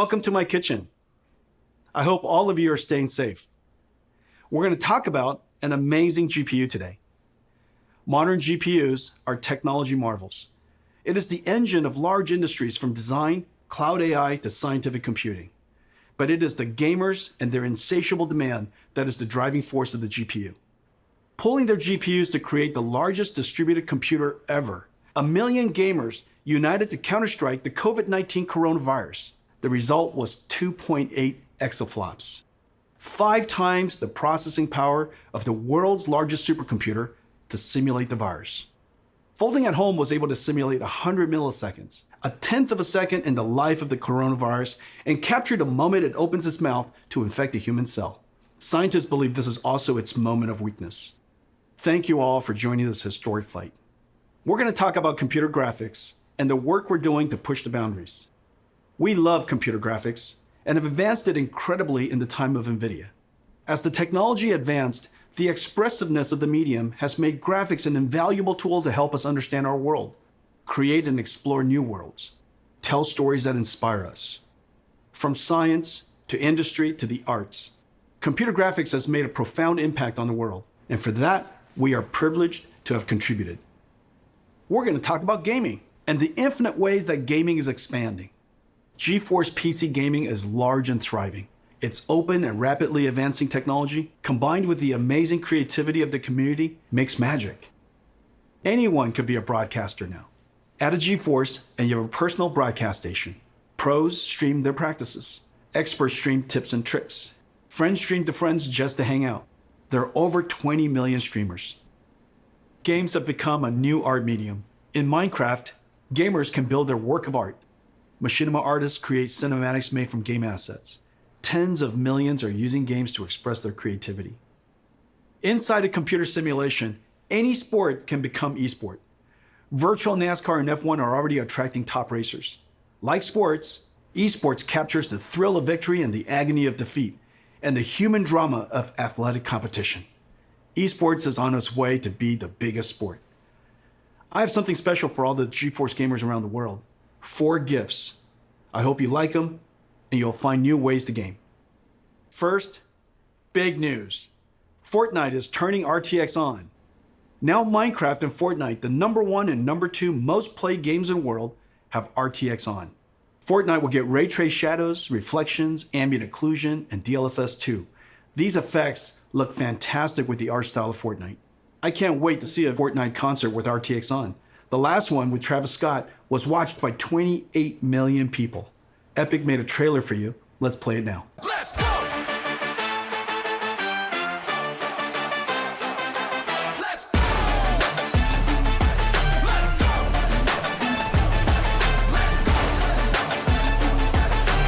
Welcome to my kitchen. I hope all of you are staying safe. We're going to talk about an amazing GPU today. Modern GPUs are technology marvels. It is the engine of large industries from design, cloud AI to scientific computing. But it is the gamers and their insatiable demand that is the driving force of the GPU. Pulling their GPUs to create the largest distributed computer ever. 1 million gamers united to counterstrike the COVID-19 coronavirus. The result was 2.8 exaflops, 5 times the processing power of the world's largest supercomputer to simulate the virus. Folding at Home was able to simulate 100 milliseconds, a tenth of a second in the life of the coronavirus, and capture the moment it opens its mouth to infect a human cell. Scientists believe this is also its moment of weakness. Thank you all for joining this historic fight. We're going to talk about computer graphics and the work we're doing to push the boundaries. We love computer graphics and have advanced it incredibly in the time of NVIDIA. As the technology advanced, the expressiveness of the medium has made graphics an invaluable tool to help us understand our world, create and explore new worlds, tell stories that inspire us. From science to industry to the arts, computer graphics has made a profound impact on the world, and for that, we are privileged to have contributed. We're going to talk about gaming and the infinite ways that gaming is expanding. GeForce PC gaming is large and thriving. Its open and rapidly advancing technology, combined with the amazing creativity of the community, makes magic. Anyone could be a broadcaster now. Add a GeForce and you have a personal broadcast station. Pros stream their practices. Experts stream tips and tricks. Friends stream to friends just to hang out. There are over 20 million streamers. Games have become a new art medium. In Minecraft, gamers can build their work of art. Machinima artists create cinematics made from game assets. Tens of millions are using games to express their creativity. Inside a computer simulation, any sport can become esport. Virtual NASCAR and F1 are already attracting top racers. Like sports, esports captures the thrill of victory and the agony of defeat, and the human drama of athletic competition. Esports is on its way to be the biggest sport. I have something special for all the GeForce gamers around the world. 4 gifts. I hope you like them, and you'll find new ways to game. First, big news. Fortnite is turning RTX on. Now Minecraft and Fortnite, the #1 and #2 most played games in the world, have RTX on. Fortnite will get ray trace shadows, reflections, ambient occlusion, and DLSS 2. These effects look fantastic with the art style of Fortnite. I can't wait to see a Fortnite concert with RTX on. The last one with Travis Scott was watched by 28 million people. Epic made a trailer for you. Let's play it now. Let's go! Let's go! Let's go! Let's go!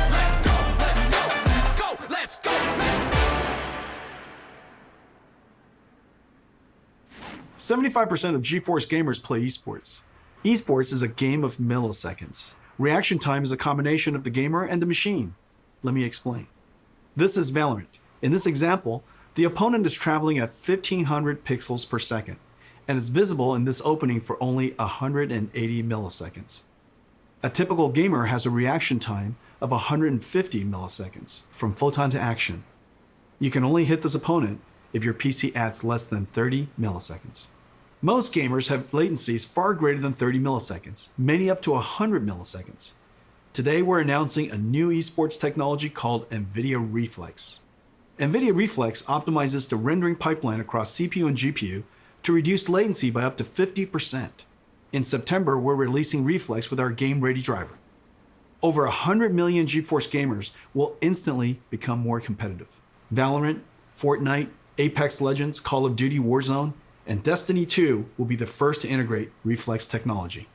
Let's go! Let's go! Let's go! Let's go! 75% of GeForce gamers play esports. Esports is a game of milliseconds. Reaction time is a combination of the gamer and the machine. Let me explain. This is Valorant. In this example, the opponent is traveling at 1500 pixels per second, and it's visible in this opening for only 180 milliseconds. A typical gamer has a reaction time of 150 milliseconds from photon to action. You can only hit this opponent if your PC adds less than 30 milliseconds. Most gamers have latencies far greater than 30 milliseconds, many up to 100 milliseconds. Today we're announcing a new esports technology called NVIDIA Reflex. NVIDIA Reflex optimizes the rendering pipeline across CPU and GPU to reduce latency by up to 50%. In September, we're releasing Reflex with our game-ready driver. Over 100 million GeForce gamers will instantly become more competitive. Valorant, Fortnite, Apex Legends, Call of Duty Warzone, and Destiny 2 will be the first to integrate Reflex technology.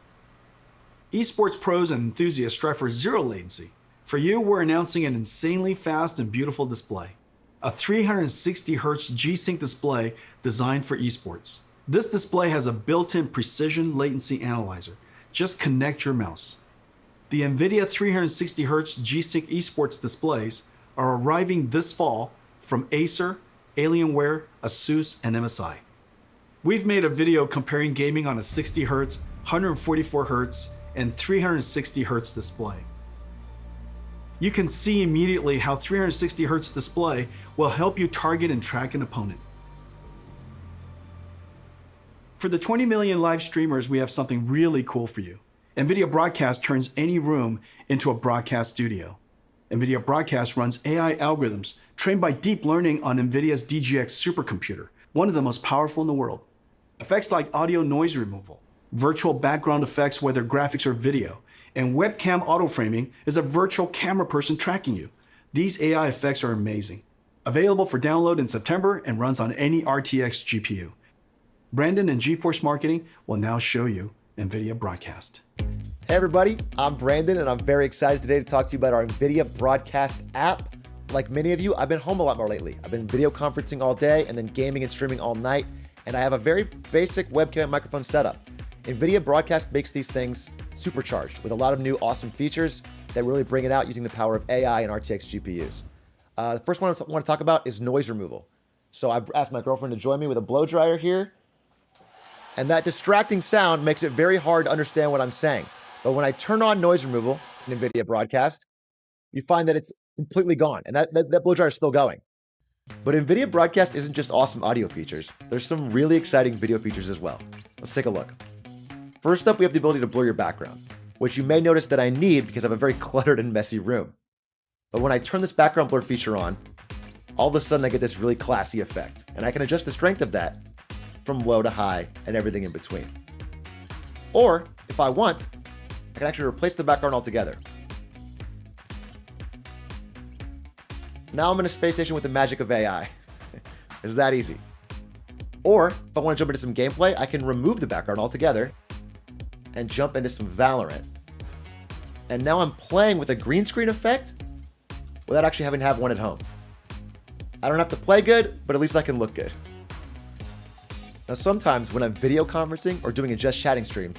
Esports pros and enthusiasts strive for zero latency. For you, we're announcing an insanely fast and beautiful display. A 360Hz G-Sync display designed for esports. This display has a built-in precision latency analyzer. Just connect your mouse. The NVIDIA 360Hz G-Sync esports displays are arriving this fall from Acer, Alienware, ASUS, and MSI. We've made a video comparing gaming on a 60Hz, 144Hz, and 360Hz display. You can see immediately how 360 Hz display will help you target and track an opponent. For the 20 million live streamers, we have something really cool for you. NVIDIA Broadcast turns any room into a broadcast studio. NVIDIA Broadcast runs AI algorithms trained by deep learning on NVIDIA's DGX supercomputer, one of the most powerful in the world. Effects like audio noise removal, virtual background effects whether graphics or video, and webcam auto-framing is a virtual camera person tracking you. These AI effects are amazing. Available for download in September and runs on any RTX GPU. Brandon and GeForce Marketing will now show you NVIDIA Broadcast. Hey everybody, I'm Brandon and I'm very excited today to talk to you about our NVIDIA Broadcast app. Like many of you, I've been home a lot more lately. I've been video conferencing all day and then gaming and streaming all night, and I have a very basic webcam and microphone setup. NVIDIA Broadcast makes these things supercharged with a lot of new awesome features that really bring it out using the power of AI and RTX GPUs. The first one I want to talk about is noise removal. So I've asked my girlfriend to join me with a blow dryer here, and that distracting sound makes it very hard to understand what I'm saying. But when I turn on noise removal in NVIDIA Broadcast, you find that it's completely gone, and that blow dryer is still going. But NVIDIA Broadcast isn't just awesome audio features. There's some really exciting video features as well. Let's take a look. First up, we have the ability to blur your background, which you may notice that I need because I have a very cluttered and messy room. But when I turn this background blur feature on, all of a sudden I get this really classy effect, and I can adjust the strength of that from low to high and everything in between. Or, if I want, I can actually replace the background altogether. Now I'm in a space station with the magic of AI. It's that easy. Or, if I want to jump into some gameplay, I can remove the background altogether and jump into some Valorant. And now I'm playing with a green screen effect without actually having to have one at home. I don't have to play good, but at least I can look good. Now sometimes when I'm video conferencing or doing a just chatting stream,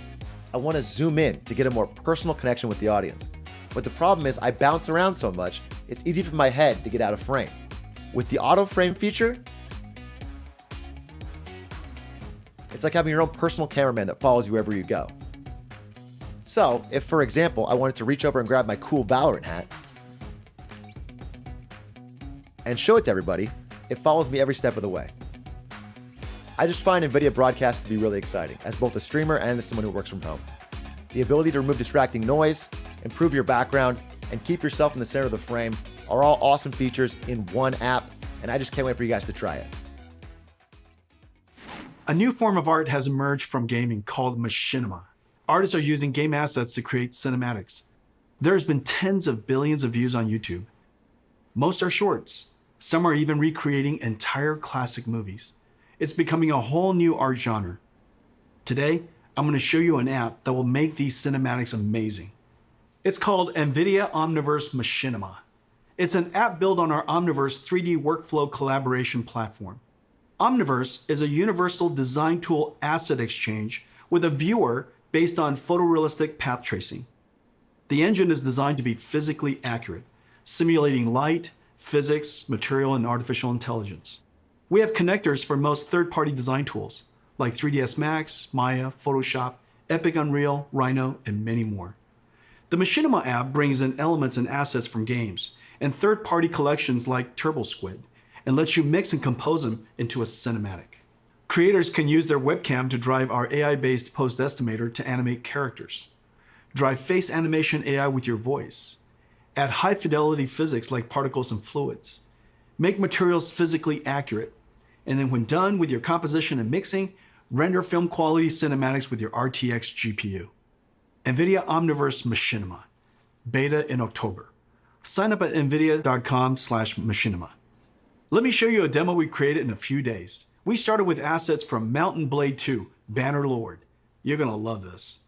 I want to zoom in to get a more personal connection with the audience. But the problem is I bounce around so much, it's easy for my head to get out of frame. With the auto frame feature, it's like having your own personal cameraman that follows you wherever you go. So if, for example, I wanted to reach over and grab my cool Valorant hat and show it to everybody, it follows me every step of the way. I just find NVIDIA Broadcast to be really exciting as both a streamer and as someone who works from home. The ability to remove distracting noise, improve your background, and keep yourself in the center of the frame are all awesome features in one app, and I just can't wait for you guys to try it. A new form of art has emerged from gaming called machinima. Artists are using game assets to create cinematics. There's been tens of billions of views on YouTube. Most are shorts. Some are even recreating entire classic movies. It's becoming a whole new art genre. Today, I'm going to show you an app that will make these cinematics amazing. It's called NVIDIA Omniverse Machinima. It's an app built on our Omniverse 3D workflow collaboration platform. Omniverse is a universal design tool asset exchange with a viewer based on photorealistic path tracing. The engine is designed to be physically accurate, simulating light, physics, material, and artificial intelligence. We have connectors for most third-party design tools, like 3ds Max, Maya, Photoshop, Epic Unreal, Rhino, and many more. The Machinima app brings in elements and assets from games and third-party collections like TurboSquid and lets you mix and compose them into a cinematic. Creators can use their webcam to drive our AI-based post estimator to animate characters, drive face animation AI with your voice, add high-fidelity physics like particles and fluids, make materials physically accurate, and then when done with your composition and mixing, render film quality cinematics with your RTX GPU. NVIDIA Omniverse Machinima, beta in October. Sign up at nvidia.com/machinima. Let me show you a demo we created in a few days. We started with assets from Mountain Blade 2, Banner Lord. You're gonna love this.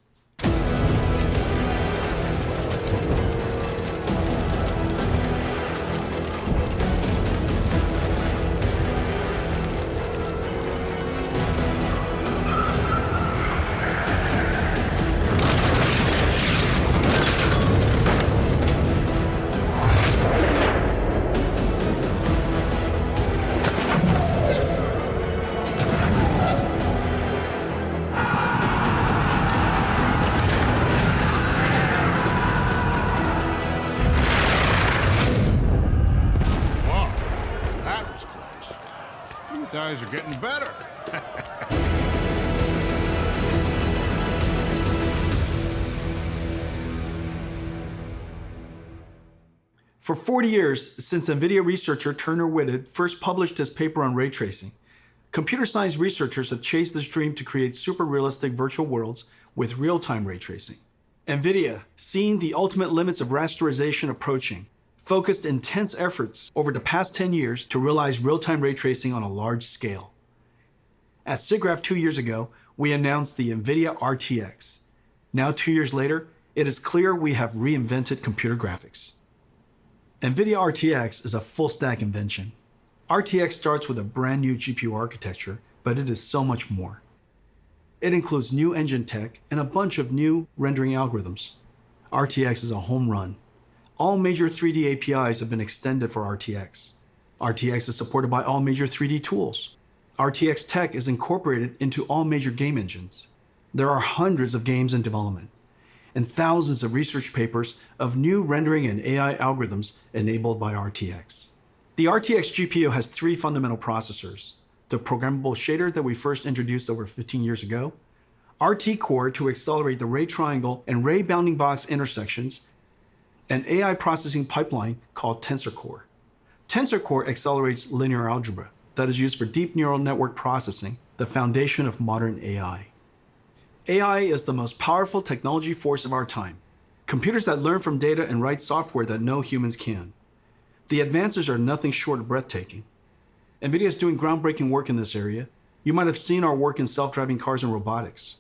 guys are getting better. For 40 years, since NVIDIA researcher Turner Whitted first published his paper on ray tracing, computer science researchers have chased this dream to create super realistic virtual worlds with real-time ray tracing. NVIDIA, seeing the ultimate limits of rasterization approaching, focused intense efforts over the past 10 years to realize real-time ray tracing on a large scale. At SIGGRAPH 2 years ago, we announced the NVIDIA RTX. Now 2 years later, it is clear we have reinvented computer graphics. NVIDIA RTX is a full-stack invention. RTX starts with a brand new GPU architecture, but it is so much more. It includes new engine tech and a bunch of new rendering algorithms. RTX is a home run. All major 3D APIs have been extended for RTX. RTX is supported by all major 3D tools. RTX tech is incorporated into all major game engines. There are hundreds of games in development and thousands of research papers of new rendering and AI algorithms enabled by RTX. The RTX GPU has 3 fundamental processors: the programmable shader that we first introduced over 15 years ago, RT Core to accelerate the ray triangle and ray bounding box intersections, an AI processing pipeline called Tensor Core. Tensor Core accelerates linear algebra that is used for deep neural network processing, the foundation of modern AI. AI is the most powerful technology force of our time. Computers that learn from data and write software that no humans can. The advances are nothing short of breathtaking. NVIDIA is doing groundbreaking work in this area. You might have seen our work in self-driving cars and robotics.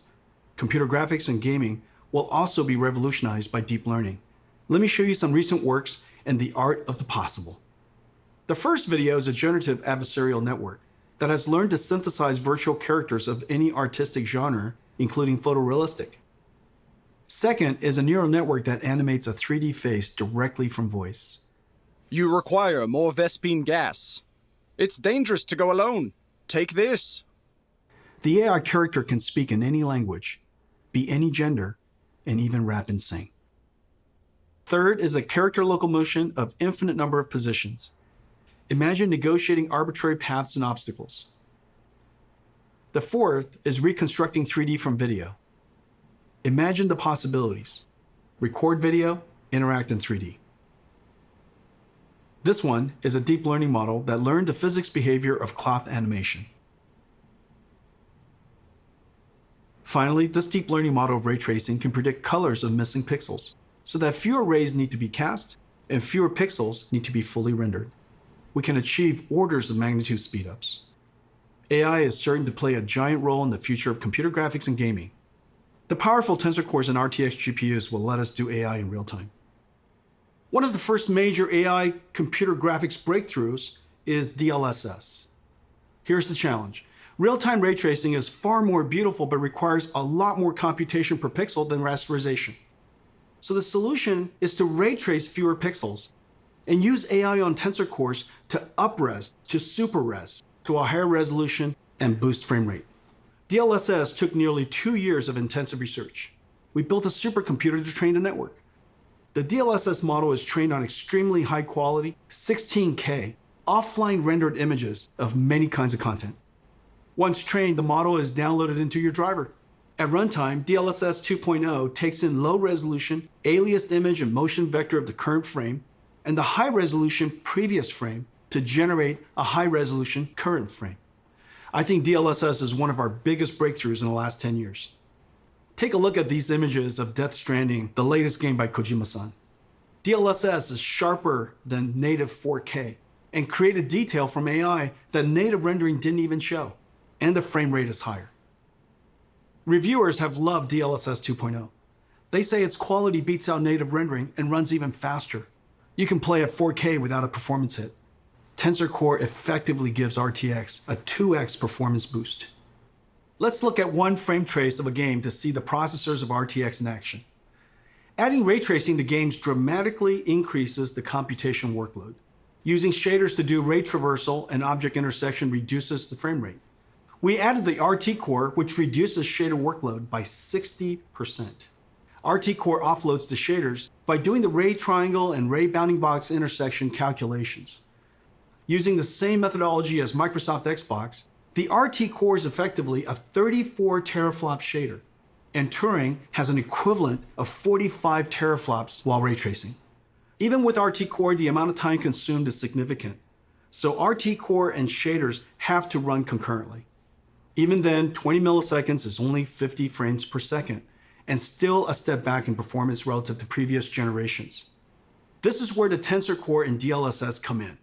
Computer graphics and gaming will also be revolutionized by deep learning. Let me show you some recent works and the art of the possible. The first video is a generative adversarial network that has learned to synthesize virtual characters of any artistic genre, including photorealistic. Second is a neural network that animates a 3D face directly from voice. You require more Vespine gas. It's dangerous to go alone. Take this. The AI character can speak in any language, be any gender, and even rap and sing. Third is a character locomotion of infinite number of positions. Imagine negotiating arbitrary paths and obstacles. The fourth is reconstructing 3D from video. Imagine the possibilities. Record video, interact in 3D. This one is a deep learning model that learned the physics behavior of cloth animation. Finally, this deep learning model of ray tracing can predict colors of missing pixels, so that fewer rays need to be cast and fewer pixels need to be fully rendered. We can achieve orders of magnitude speedups. AI is certain to play a giant role in the future of computer graphics and gaming. The powerful Tensor cores and RTX GPUs will let us do AI in real time. One of the first major AI computer graphics breakthroughs is DLSS. Here's the challenge. Real-time ray tracing is far more beautiful but requires a lot more computation per pixel than rasterization. So the solution is to ray trace fewer pixels and use AI on Tensor cores to up-res to super-res to a higher resolution and boost frame rate. DLSS took nearly 2 years of intensive research. We built a supercomputer to train the network. The DLSS model is trained on extremely high quality, 16K, offline rendered images of many kinds of content. Once trained, the model is downloaded into your driver. At runtime, DLSS 2.0 takes in low resolution, aliased image and motion vector of the current frame, and the high resolution previous frame to generate a high resolution current frame. I think DLSS is one of our biggest breakthroughs in the last 10 years. Take a look at these images of Death Stranding, the latest game by Kojima-san. DLSS is sharper than native 4K and created detail from AI that native rendering didn't even show, and the frame rate is higher. Reviewers have loved DLSS 2.0. They say its quality beats out native rendering and runs even faster. You can play at 4K without a performance hit. Tensor Core effectively gives RTX a 2x performance boost. Let's look at one frame trace of a game to see the processors of RTX in action. Adding ray tracing to games dramatically increases the computation workload. Using shaders to do ray traversal and object intersection reduces the frame rate. We added the RT Core, which reduces shader workload by 60%. RT Core offloads the shaders by doing the ray triangle and ray bounding box intersection calculations. Using the same methodology as Microsoft Xbox, the RT Core is effectively a 34 teraflop shader, and Turing has an equivalent of 45 teraflops while ray tracing. Even with RT Core, the amount of time consumed is significant, so RT Core and shaders have to run concurrently. Even then, 20 milliseconds is only 50 frames per second, and still a step back in performance relative to previous generations. This is where the Tensor Core and DLSS come in.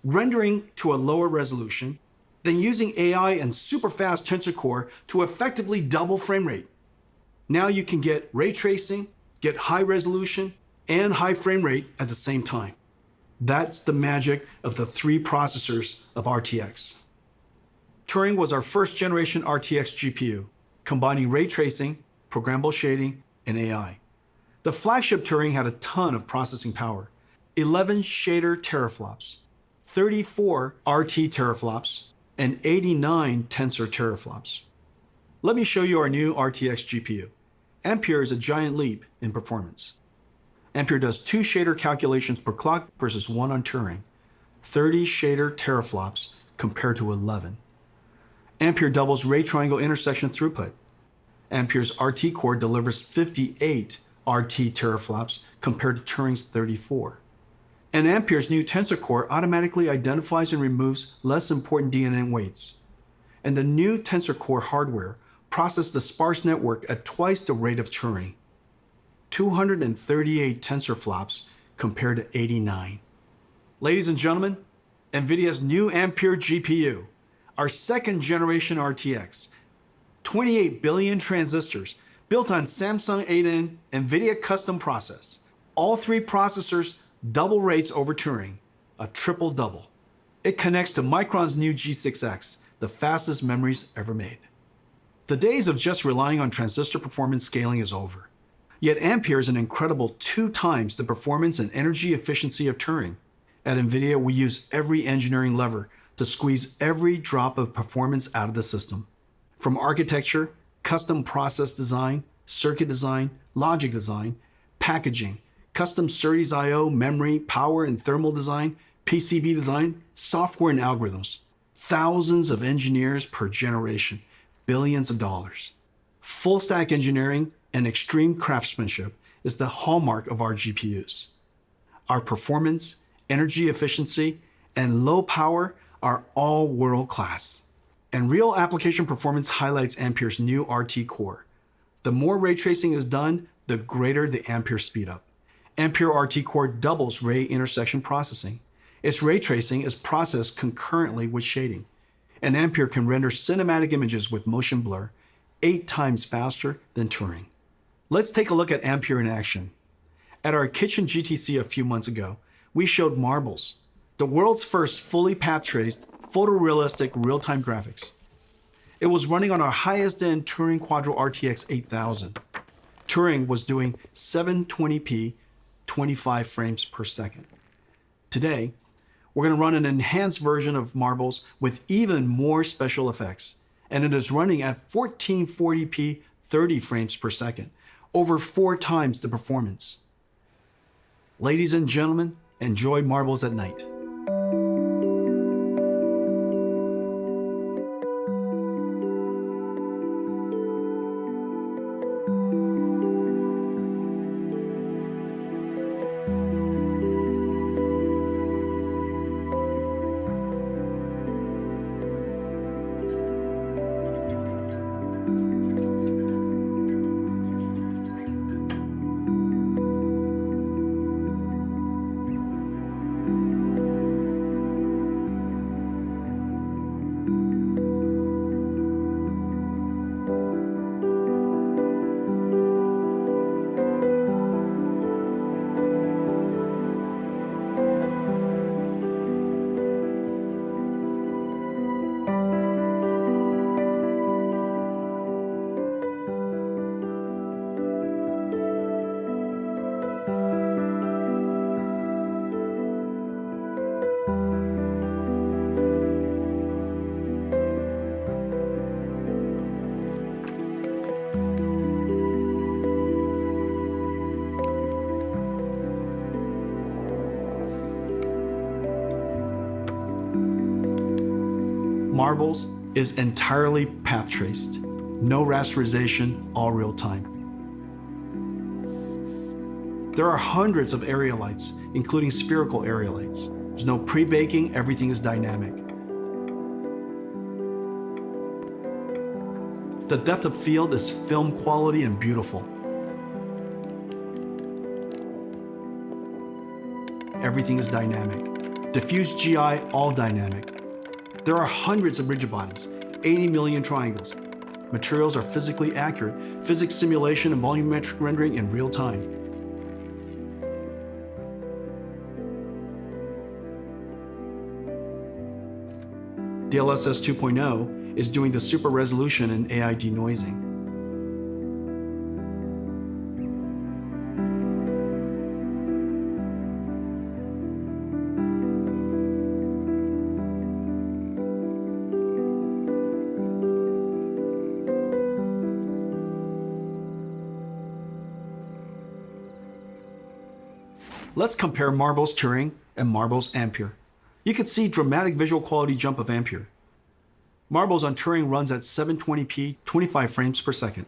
Rendering to a lower resolution, then using AI and super fast Tensor Core to effectively double frame rate. Now you can get ray tracing, get high resolution, and high frame rate at the same time. That's the magic of the three processors of RTX. Turing was our first generation RTX GPU, combining ray tracing, programmable shading, and AI. The flagship Turing had a ton of processing power, 11 shader teraflops, 34 RT teraflops, and 89 tensor teraflops. Let me show you our new RTX GPU. Ampere is a giant leap in performance. Ampere does 2 shader calculations per clock versus 1 on Turing, 30 shader teraflops compared to 11. Ampere doubles ray triangle intersection throughput. Ampere's RT Core delivers 58 RT teraflops compared to Turing's 34. And Ampere's new Tensor Core automatically identifies and removes less important DNA weights. And the new Tensor Core hardware processes the sparse network at twice the rate of Turing. 238 tensor flops compared to 89. Ladies and gentlemen, NVIDIA's new Ampere GPU, our second generation RTX, 28 billion transistors built on Samsung 8N NVIDIA custom process. All 3 processors double rates over Turing, a triple double. It connects to Micron's new G6X, the fastest memories ever made. The days of just relying on transistor performance scaling is over. Yet Ampere is an incredible 2 times the performance and energy efficiency of Turing. At NVIDIA, we use every engineering lever to squeeze every drop of performance out of the system. From architecture, custom process design, circuit design, logic design, packaging, custom SerDes I/O, memory, power and thermal design, PCB design, software and algorithms. Thousands of engineers per generation, billions of dollars. Full stack engineering and extreme craftsmanship is the hallmark of our GPUs. Our performance, energy efficiency, and low power are all world-class. And real application performance highlights Ampere's new RT Core. The more ray tracing is done, the greater the Ampere speedup. Ampere RT Core doubles ray intersection processing. Its ray tracing is processed concurrently with shading. And Ampere can render cinematic images with motion blur 8 times faster than Turing. Let's take a look at Ampere in action. At our kitchen GTC a few months ago, we showed Marbles, the world's first fully path-traced, photorealistic real-time graphics. It was running on our highest-end Turing Quadro RTX 8000. Turing was doing 720p, 25 frames per second. Today, we're going to run an enhanced version of Marbles with even more special effects, and it is running at 1440p, 30 frames per second, over 4 times the performance. Ladies and gentlemen, enjoy Marbles at night. Marbles is entirely path traced. No rasterization, all real time. There are hundreds of area lights, including spherical area lights. There's no pre-baking, everything is dynamic. The depth of field is film quality and beautiful. Everything is dynamic. Diffuse GI, all dynamic. There are hundreds of rigid bodies, 80 million triangles. Materials are physically accurate, physics simulation and volumetric rendering in real time. DLSS 2.0 is doing the super resolution and AI denoising. Let's compare Marbles Turing and Marbles Ampere. You can see dramatic visual quality jump of Ampere. Marbles on Turing runs at 720p 25 frames per second.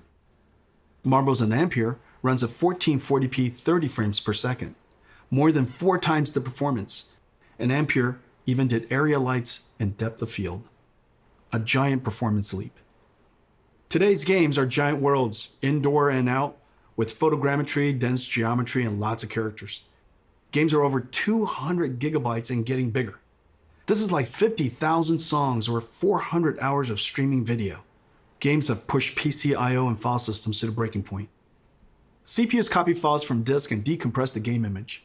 Marbles on Ampere runs at 1440p 30 frames per second, more than 4 times the performance. And Ampere even did area lights and depth of field. A giant performance leap. Today's games are giant worlds, indoor and out, with photogrammetry, dense geometry, and lots of characters. Games are over 200 gigabytes and getting bigger. This is like 50,000 songs or 400 hours of streaming video. Games have pushed PC I/O and file systems to the breaking point. CPUs copy files from disk and decompress the game image.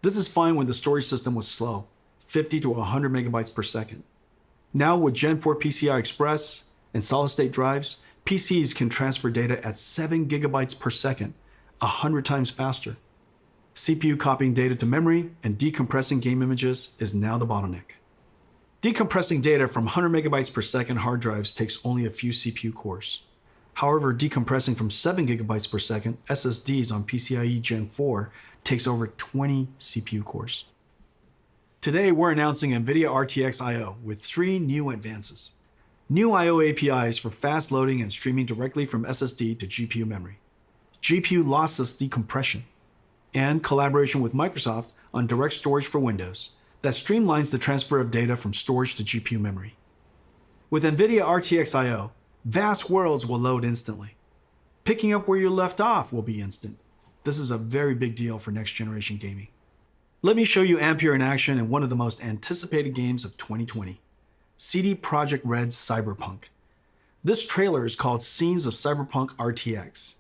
This is fine when the storage system was slow, 50 to 100 megabytes per second. Now with Gen 4 PCI Express and solid-state drives, PCs can transfer data at 7 gigabytes per second, 100 times faster. CPU copying data to memory and decompressing game images is now the bottleneck. Decompressing data from 100 megabytes per second hard drives takes only a few CPU cores. However, decompressing from 7 gigabytes per second SSDs on PCIe Gen 4 takes over 20 CPU cores. Today, we're announcing NVIDIA RTX I/O with 3 new advances. New I/O APIs for fast loading and streaming directly from SSD to GPU memory. GPU lossless decompression. And collaboration with Microsoft on direct storage for Windows that streamlines the transfer of data from storage to GPU memory. With NVIDIA RTX I/O, vast worlds will load instantly. Picking up where you left off will be instant. This is a very big deal for next generation gaming. Let me show you Ampere in action in one of the most anticipated games of 2020, CD Projekt Red's Cyberpunk. This trailer is called Scenes of Cyberpunk RTX.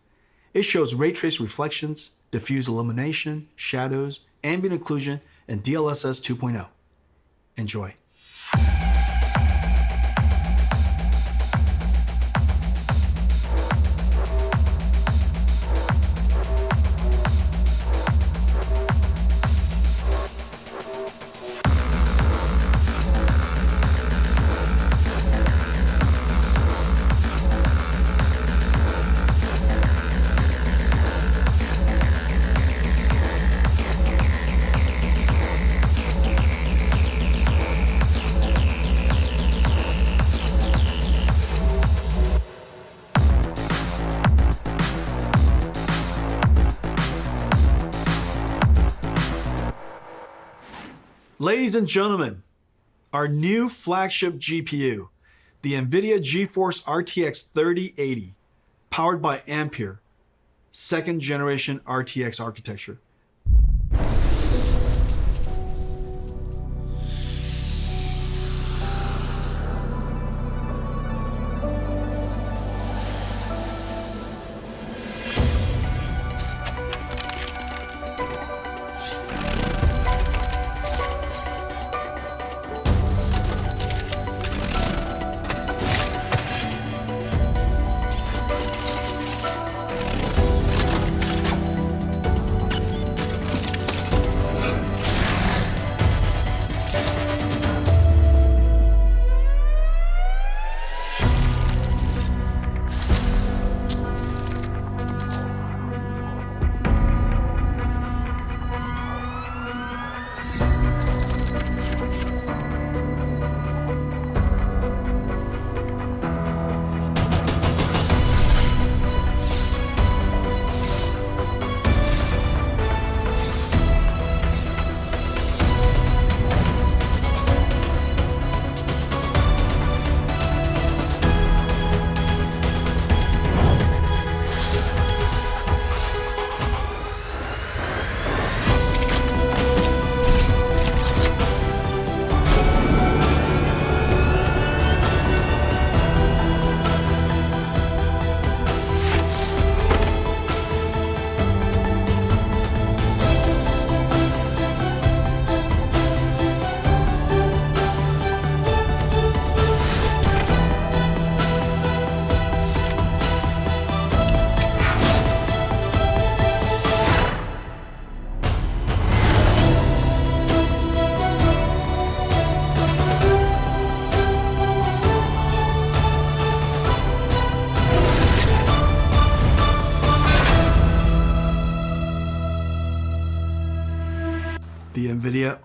It shows ray trace reflections, diffuse illumination, shadows, ambient occlusion, and DLSS 2.0. Enjoy. Ladies and gentlemen, our new flagship GPU, the NVIDIA GeForce RTX 3080, powered by Ampere, 2nd generation RTX architecture.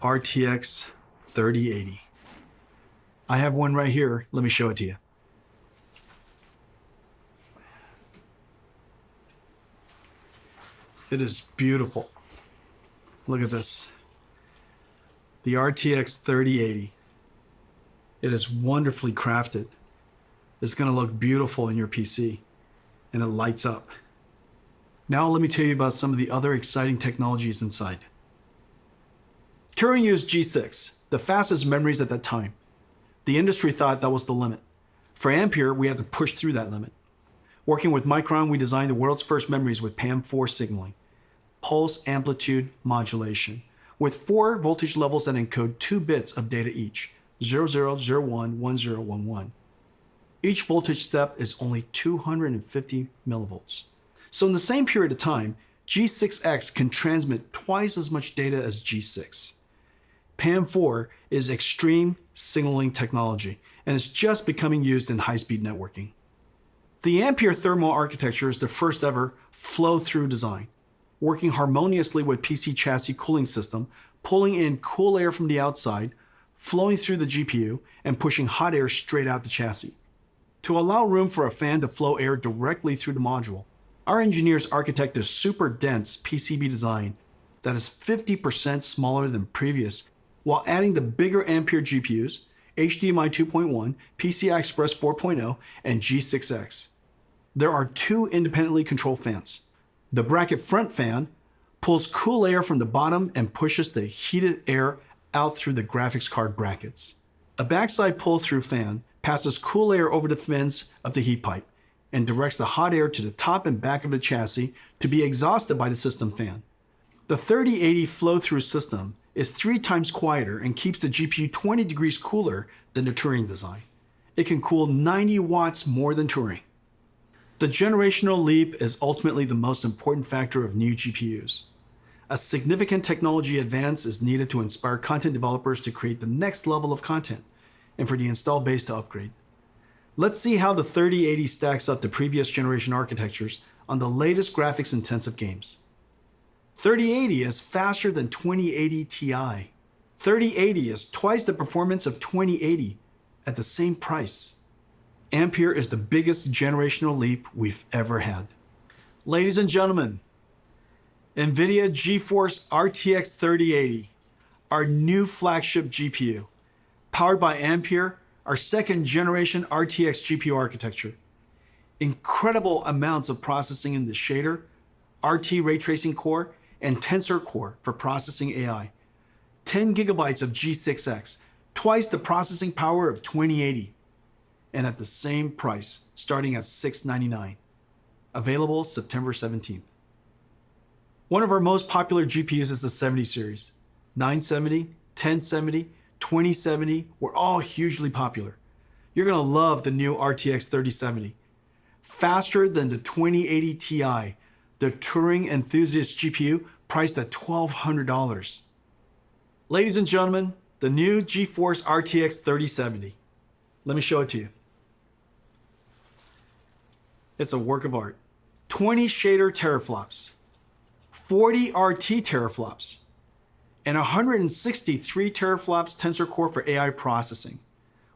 RTX 3080. I have one right here. Let me show it to you. It is beautiful. Look at this. The RTX 3080. It is wonderfully crafted. It's going to look beautiful in your PC, and it lights up. Now let me tell you about some of the other exciting technologies inside. Turing used G6, the fastest memories at that time. The industry thought that was the limit. For Ampere, we had to push through that limit. Working with Micron, we designed the world's first memories with PAM4 signaling, pulse amplitude modulation, with 4 voltage levels that encode 2 bits of data each, 0001, 1011. Each voltage step is only 250 millivolts. So in the same period of time, G6X can transmit twice as much data as G6. PAM4 is extreme signaling technology and is just becoming used in high-speed networking. The Ampere thermal architecture is the first ever flow-through design, working harmoniously with PC chassis cooling system, pulling in cool air from the outside, flowing through the GPU, and pushing hot air straight out the chassis. To allow room for a fan to flow air directly through the module, our engineers architect a super dense PCB design that is 50% smaller than previous, while adding the bigger Ampere GPUs, HDMI 2.1, PCI Express 4.0, and G6X. There are 2 independently controlled fans. The bracket front fan pulls cool air from the bottom and pushes the heated air out through the graphics card brackets. A backside pull-through fan passes cool air over the fins of the heat pipe and directs the hot air to the top and back of the chassis to be exhausted by the system fan. The 3080 flow-through system is 3 times quieter and keeps the GPU 20 degrees cooler than the Turing design. It can cool 90 watts more than Turing. The generational leap is ultimately the most important factor of new GPUs. A significant technology advance is needed to inspire content developers to create the next level of content and for the install base to upgrade. Let's see how the 3080 stacks up to previous generation architectures on the latest graphics-intensive games. 3080 is faster than 2080 Ti. 3080 is twice the performance of 2080 at the same price. Ampere is the biggest generational leap we've ever had. Ladies and gentlemen, NVIDIA GeForce RTX 3080, our new flagship GPU, powered by Ampere, our 2nd generation RTX GPU architecture. Incredible amounts of processing in the shader, RT ray tracing core, and Tensor core for processing AI. 10 gigabytes of G6X, twice the processing power of 2080, and at the same price, starting at $699. Available September 17th. One of our most popular GPUs is the 70 series. 970, 1070, 2070 were all hugely popular. You're gonna love the new RTX 3070. Faster than the 2080 Ti, the Turing enthusiast GPU priced at $1,200. Ladies and gentlemen, the new GeForce RTX 3070. Let me show it to you. It's a work of art. 20 shader teraflops, 40 RT teraflops, and 163 teraflops Tensor core for AI processing.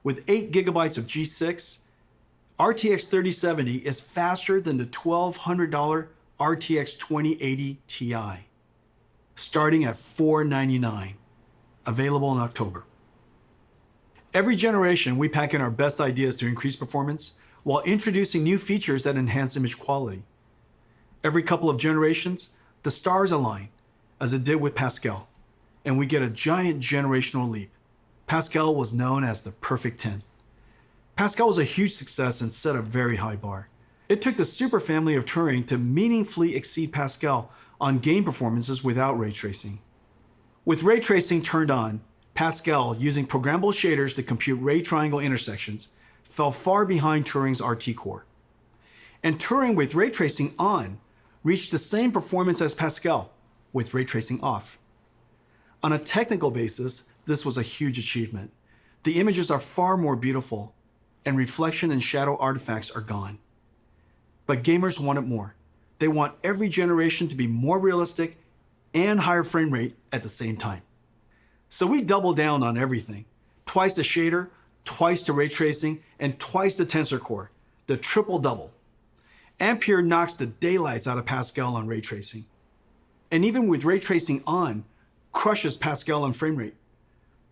With 8 gigabytes of G6, RTX 3070 is faster than the $1,200 RTX 2080 Ti, starting at $499, available in October. Every generation, we pack in our best ideas to increase performance while introducing new features that enhance image quality. Every couple of generations, the stars align, as it did with Pascal, and we get a giant generational leap. Pascal was known as the perfect 10. Pascal was a huge success and set a very high bar. It took the superfamily of Turing to meaningfully exceed Pascal on game performances without ray tracing. With ray tracing turned on, Pascal, using programmable shaders to compute ray triangle intersections, fell far behind Turing's RT core. And Turing with ray tracing on reached the same performance as Pascal with ray tracing off. On a technical basis, this was a huge achievement. The images are far more beautiful, and reflection and shadow artifacts are gone. But gamers wanted more. They want every generation to be more realistic and higher frame rate at the same time. So we double down on everything. Twice the shader, twice the ray tracing, and twice the tensor core, the triple double. Ampere knocks the daylights out of Pascal on ray tracing. And even with ray tracing on, crushes Pascal on frame rate.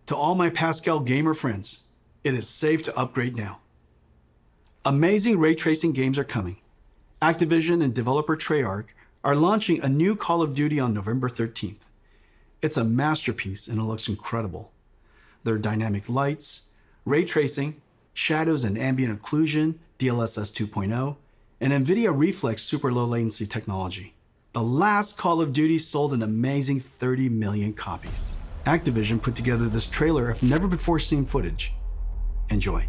To all my Pascal gamer friends, it is safe to upgrade now. Amazing ray tracing games are coming. Activision and developer Treyarch are launching a new Call of Duty on November 13th. It's a masterpiece and it looks incredible. There are dynamic lights, ray tracing, shadows and ambient occlusion, DLSS 2.0, and NVIDIA Reflex super low latency technology. The last Call of Duty sold an amazing 30 million copies. Activision put together this trailer of never before seen footage. Enjoy.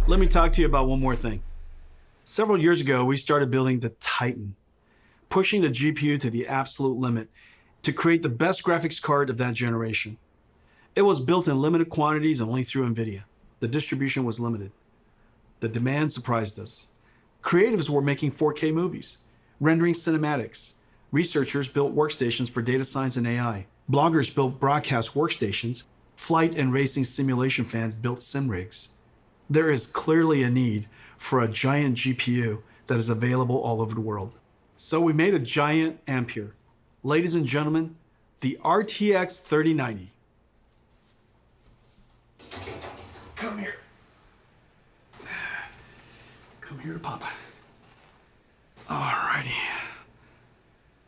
Let me talk to you about one more thing. Several years ago, we started building the Titan, pushing the GPU to the absolute limit to create the best graphics card of that generation. It was built in limited quantities only through NVIDIA. The distribution was limited. The demand surprised us. Creatives were making 4K movies, rendering cinematics. Researchers built workstations for data science and AI. Bloggers built broadcast workstations. Flight and racing simulation fans built sim rigs. There is clearly a need for a giant GPU that is available all over the world. So we made a giant Ampere. Ladies and gentlemen, the RTX 3090. Come here. Come here to Papa. Alrighty.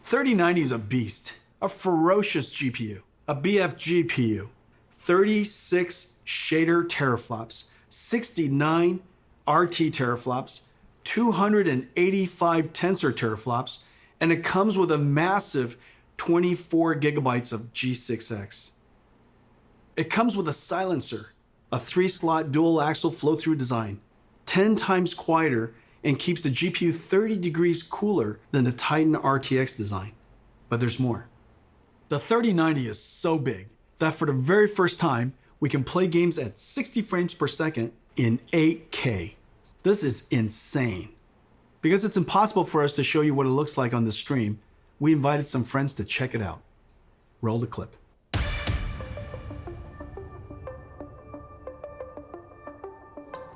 3090 is a beast, a ferocious GPU, a BF GPU, 36 shader teraflops, 69 RT teraflops, 285 Tensor teraflops, and it comes with a massive 24 gigabytes of G6X. It comes with a silencer, a 3-slot dual axle flow-through design, 10 times quieter, and keeps the GPU 30 degrees cooler than the Titan RTX design. But there's more. The 3090 is so big that for the very first time, we can play games at 60 frames per second in 8K. This is insane. Because it's impossible for us to show you what it looks like on the stream, we invited some friends to check it out. Roll the clip.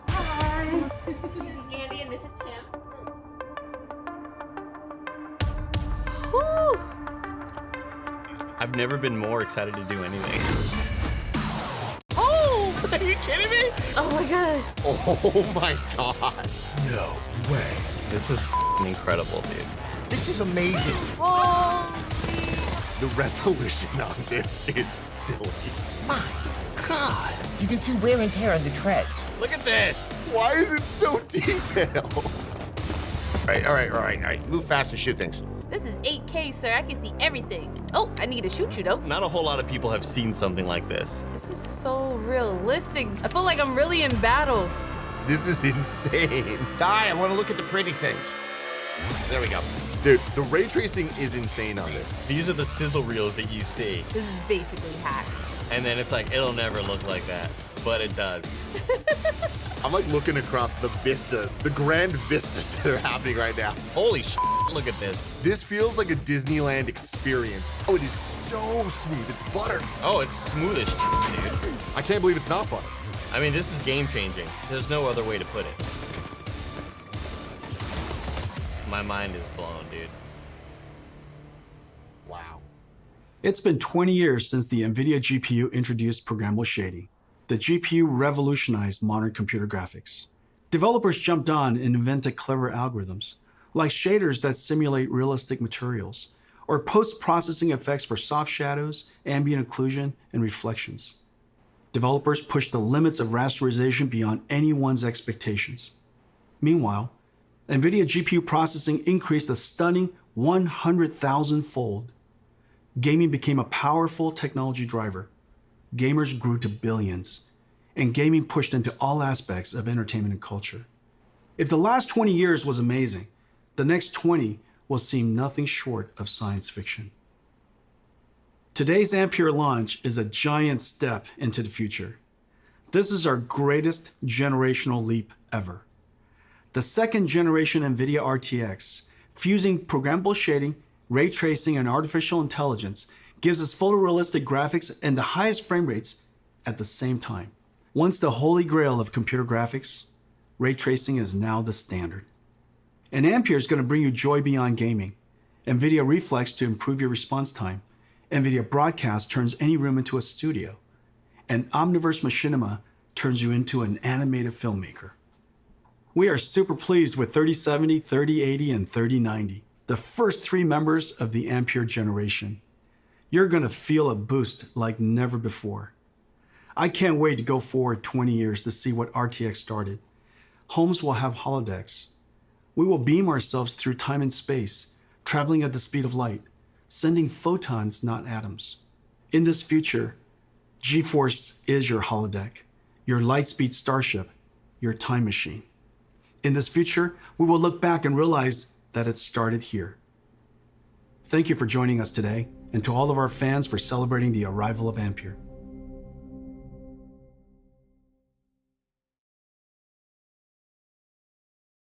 Hi. This is Andy and this is Tim. Woo! I've never been more excited to do anything. Oh! Are you kidding me? Oh my gosh. Oh my god. No way. This is f***ing incredible, dude. This is amazing. Holy. The resolution on this is silly. My God. You can see wear and tear on the treads. Look at this. Why is it so detailed? All right. Move fast and shoot things. This is 8K, sir. I can see everything. Oh, I need to shoot you though. Not a whole lot of people have seen something like this. This is so realistic. I feel like I'm really in battle. This is insane. I want to look at the pretty things. There we go. Dude, the ray tracing is insane on this. These are the sizzle reels that you see. This is basically hacks. And then it's like, it'll never look like that. But it does. I'm like looking across the vistas, the grand vistas that are happening right now. Holy shit, look at this. This feels like a Disneyland experience. Oh, it is so smooth. It's butter. Oh, it's smooth as shit, dude. I can't believe it's not butter. I mean, this is game changing. There's no other way to put it. My mind is blown, dude. Wow. It's been 20 years since the NVIDIA GPU introduced programmable shading. The GPU revolutionized modern computer graphics. Developers jumped on and invented clever algorithms, like shaders that simulate realistic materials, or post-processing effects for soft shadows, ambient occlusion, and reflections. Developers pushed the limits of rasterization beyond anyone's expectations. Meanwhile, NVIDIA GPU processing increased a stunning 100,000-fold. Gaming became a powerful technology driver. Gamers grew to billions, and gaming pushed into all aspects of entertainment and culture. If the last 20 years was amazing, the next 20 will seem nothing short of science fiction. Today's Ampere launch is a giant step into the future. This is our greatest generational leap ever. The second generation NVIDIA RTX, fusing programmable shading, ray tracing, and artificial intelligence, gives us photorealistic graphics and the highest frame rates at the same time. Once the holy grail of computer graphics, ray tracing is now the standard. And Ampere is going to bring you joy beyond gaming. NVIDIA Reflex to improve your response time. NVIDIA Broadcast turns any room into a studio. And Omniverse Machinima turns you into an animated filmmaker. We are super pleased with 3070, 3080, and 3090, the first 3 members of the Ampere generation. You're going to feel a boost like never before. I can't wait to go forward 20 years to see what RTX started. Homes will have holodecks. We will beam ourselves through time and space, traveling at the speed of light, sending photons, not atoms. In this future, GeForce is your holodeck, your lightspeed starship, your time machine. In this future, we will look back and realize that it started here. Thank you for joining us today, and to all of our fans for celebrating the arrival of Ampere.